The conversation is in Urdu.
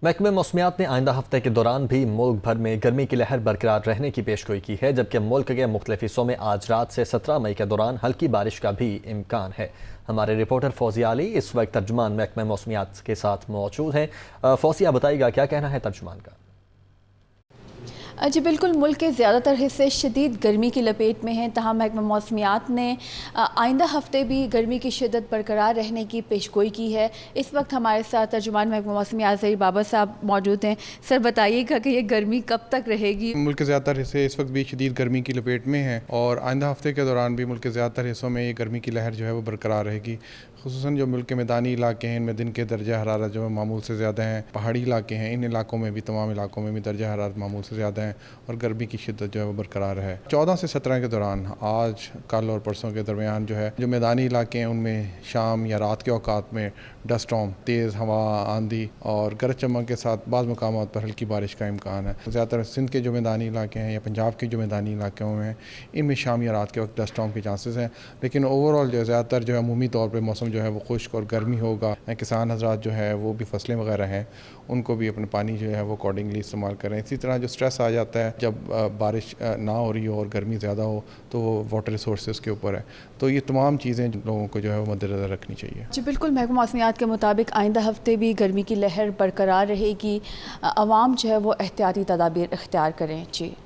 محکمہ موسمیات نے آئندہ ہفتے کے دوران بھی ملک بھر میں گرمی کی لہر برقرار رہنے کی پیشگوئی کی ہے، جبکہ ملک کے مختلف حصوں میں آج رات سے 17 مئی کے دوران ہلکی بارش کا بھی امکان ہے۔ ہمارے رپورٹر فوزیہ علی اس وقت ترجمان محکمہ موسمیات کے ساتھ موجود ہیں۔ فوزیہ، بتائیے گا کیا کہنا ہے ترجمان کا؟ جی بالکل، ملک کے زیادہ تر حصے شدید گرمی کی لپیٹ میں ہیں، تاہم محکمہ موسمیات نے آئندہ ہفتے بھی گرمی کی شدت برقرار رہنے کی پیشگوئی کی ہے۔ اس وقت ہمارے ساتھ ترجمان محکمہ موسمیات ظہیر بابر صاحب موجود ہیں۔ سر، بتائیے گا کہ یہ گرمی کب تک رہے گی؟ ملک کے زیادہ تر حصے اس وقت بھی شدید گرمی کی لپیٹ میں ہیں اور آئندہ ہفتے کے دوران بھی ملک کے زیادہ تر حصوں میں یہ گرمی کی لہر جو ہے وہ برقرار رہے گی۔ خصوصاً جو ملک کے میدانی علاقے ہیں، ان میں دن کے درجہ حرارت جو ہے معمول سے زیادہ ہیں۔ پہاڑی علاقے ہیں، ان علاقوں میں بھی، تمام علاقوں میں بھی درجہ حرارت معمول سے زیادہ ہیں اور گرمی کی شدت جو ہے وہ برقرار ہے۔ 14 سے 17 کے دوران، آج، کل اور پرسوں کے درمیان جو میدانی علاقے ہیں ان میں شام یا رات کے اوقات میں ڈسٹ اسٹارم، تیز ہوا، آندھی اور گرج چمک کے ساتھ بعض مقامات پر ہلکی بارش کا امکان ہے۔ زیادہ تر سندھ کے جو میدانی علاقے ہیں یا پنجاب کے جو میدانی علاقے ہیں، ان میں شام یا رات کے وقت ڈسٹ اسٹارم کے چانسز ہیں، لیکن اوور آل جو زیادہ تر جو ہے عمومی طور پہ موسم جو ہے وہ خشک اور گرمی ہوگا۔ کسان حضرات جو ہے وہ بھی فصلیں وغیرہ ہیں، ان کو بھی اپنے پانی جو ہے وہ اکارڈنگلی استعمال کریں۔ اسی طرح جو سٹریس آ جاتا ہے جب بارش نہ ہو رہی ہو اور گرمی زیادہ ہو تو وہ واٹر ریسورسز کے اوپر ہے، تو یہ تمام چیزیں لوگوں کو جو ہے وہ مد نظر رکھنی چاہیے۔ جی بالکل، محکمہ موسمیات کے مطابق آئندہ ہفتے بھی گرمی کی لہر برقرار رہے گی۔ عوام جو ہے وہ احتیاطی تدابیر اختیار کریں۔ جی